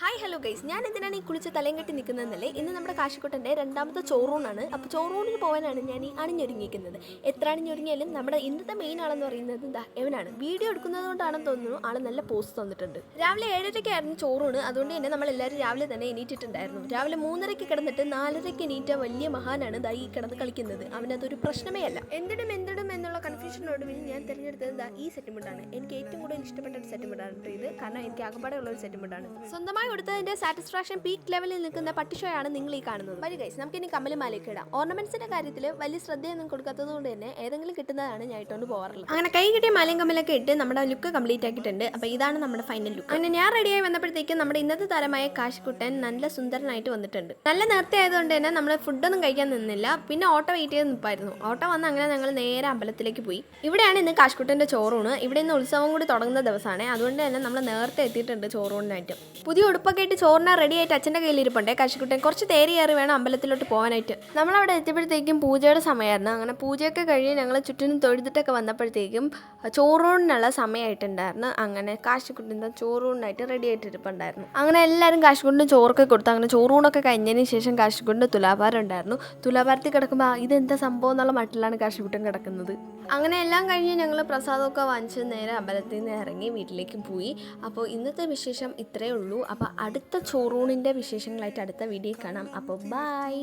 Hi hello guys, ഞാൻ എന്തിനാണ് ഈ കുളിച്ച് തലയും കെട്ടി നിൽക്കുന്നതെന്നല്ലേ. ഇന്ന് നമ്മുടെ കാശിക്കുട്ടൻ്റെ രണ്ടാമത്തെ ചോറൂണാണ്. അപ്പോൾ ചോറൂണിന് പോകാനാണ് ഞാൻ ഈ അണിഞ്ഞൊരുങ്ങിയിരിക്കുന്നത്. എത്ര അണിഞ്ഞൊരുങ്ങിയാലും നമ്മുടെ ഇന്നത്തെ മെയിൻ ആളെന്ന് പറയുന്നത് എന്താ എവനാണ്. വീഡിയോ എടുക്കുന്നത് കൊണ്ടാണെന്ന് തോന്നുന്നു ആൾ നല്ല പോസ്റ്റ് തന്നിട്ടുണ്ട്. രാവിലെ 7:30-ക്കായിരുന്നു ചോറൂണ്. അതുകൊണ്ട് തന്നെ നമ്മളെല്ലാവരും രാവിലെ തന്നെ എണീറ്റിട്ടുണ്ടായിരുന്നു. രാവിലെ 3:30-ക്ക് കിടന്നിട്ട് 4:30-ക്ക് എണീറ്റ വലിയ മഹാനാണ് ഈ കിടന്ന് കളിക്കുന്നത്. അവനതൊരു പ്രശ്നമേ അല്ല. എന്തിടും എന്നുള്ള കൺഫ്യൂഷനോടുവിൽ ഞാൻ തിരഞ്ഞെടുത്തത് ഈ സെറ്റുമുണ്ടാണ്. എനിക്ക് ഏറ്റവും കൂടുതൽ ഇഷ്ടപ്പെട്ട ഒരു സെറ്റുമുണ്ടാണ് ഇത്. കാരണം എനിക്ക് ആകപ്പാടെ ഉള്ള ഒരു സെറ്റുമുണ്ടാണ്. സ്വന്തമായി കൊടുത്തതിന്റെ സാറ്റിസ്ഫാക്ഷൻ പീക്ക് ലെവലിൽ നിൽക്കുന്ന പട്ടിഷോയാണ് നിങ്ങൾ ഈ കാണുന്നത്. വരി ഗൈസ്, നമുക്ക് ഇനി കമ്മലുമാലയൊക്കെ ഇടാം. ഓർണമെന്റ്സിന്റെ കാര്യത്തിൽ വലിയ ശ്രദ്ധയൊന്നും കൊടുക്കാത്തത് കൊണ്ട് തന്നെ ഏതെങ്കിലും കിട്ടുന്നതാണ് ഞാൻ ഇട്ടുകൊണ്ട് പോകാറുള്ളത്. അങ്ങനെ കൈ കിട്ടിയ മാലയും കമ്മലൊക്കെ ഇട്ട് നമ്മുടെ ലുക്ക് കംപ്ലീറ്റ് ആക്കിയിട്ടുണ്ട്. അപ്പോൾ ഇതാണ് നമ്മുടെ ഫൈനൽ ലുക്ക്. അങ്ങനെ ഞാൻ റെഡിയായി വന്നപ്പോഴത്തേക്കും നമ്മുടെ ഇന്നത്തെ താരമായ കാശിക്കുട്ടൻ നല്ല സുന്ദരനായിട്ട് വന്നിട്ടുണ്ട്. നല്ല നേരത്തെ ആയതുകൊണ്ട് തന്നെ നമ്മൾ ഫുഡൊന്നും കഴിക്കാൻ നിന്നില്ല. പിന്നെ ഓട്ടോ വെയിറ്റ് ചെയ്ത് നിൽപ്പായിരുന്നു. ഓട്ടോ വന്ന് അങ്ങനെ ഞങ്ങൾ നേരെ അമ്പലത്തിലേക്ക് പോയി. ഇവിടെയാണ് ഇന്ന് കാശിക്കുട്ടൻ്റെ ചോറൂണ്. ഇവിടെ ഇന്ന് ഉത്സവം കൂടി തുടങ്ങുന്ന ദിവസമാണ്. അതുകൊണ്ട് തന്നെ നമ്മൾ നേരത്തെ എത്തിയിട്ടുണ്ട് ചോറൂണിനായിട്ട്. പുതിയ ഉടുപ്പൊക്കെ ആയിട്ട് ചോറിന് റെഡി ആയിട്ട് അച്ഛൻ്റെ കയ്യിലിരിപ്പുണ്ടേ. കാശിക്കുട്ടൻ കുറച്ച് തേരി കയറി വേണം അമ്പലത്തിലോട്ട് പോകാനായിട്ട്. നമ്മളവിടെ എത്തിയപ്പോഴത്തേക്കും പൂജയുടെ സമയമായിരുന്നു. അങ്ങനെ പൂജയൊക്കെ കഴിഞ്ഞ് ഞങ്ങൾ ചുറ്റിനും തൊഴുതിട്ടൊക്കെ വന്നപ്പോഴത്തേക്കും ചോറൂണിനുള്ള സമയമായിട്ടുണ്ടായിരുന്നു. അങ്ങനെ കാശിക്കുട്ടൻ്റെ ചോറൂണിനായിട്ട് റെഡി ആയിട്ട് ഇരിപ്പുണ്ടായിരുന്നു. അങ്ങനെ എല്ലാവരും കാശിക്കുട്ടിന് ചോറൊക്കെ കൊടുത്തു. അങ്ങനെ ചോറൂണൊക്കെ കഴിഞ്ഞതിന് ശേഷം കാശിക്കുട്ടിന് തുലാഭാരം ഉണ്ടായിരുന്നു. തുലാഭാരത്തിൽ കിടക്കുമ്പോൾ ഇതെന്താ സംഭവം എന്നുള്ള മട്ടിലാണ് കാശിക്കുട്ടൻ കിടക്കുന്നത്. അങ്ങനെ എല്ലാം കഴിഞ്ഞ് ഞങ്ങൾ പ്രസാദമൊക്കെ വാങ്ങിച്ച് നേരെ അമ്പലത്തിൽ നിന്ന് ഇറങ്ങി വീട്ടിലേക്ക് പോയി. അപ്പോൾ ഇന്നത്തെ വിശേഷം ഇത്രയേ ഉള്ളൂ. അപ്പോൾ അടുത്ത ചോറൂണിൻ്റെ വിശേഷങ്ങളായിട്ട് അടുത്ത വീഡിയോയിൽ കാണാം. അപ്പോൾ ബൈ.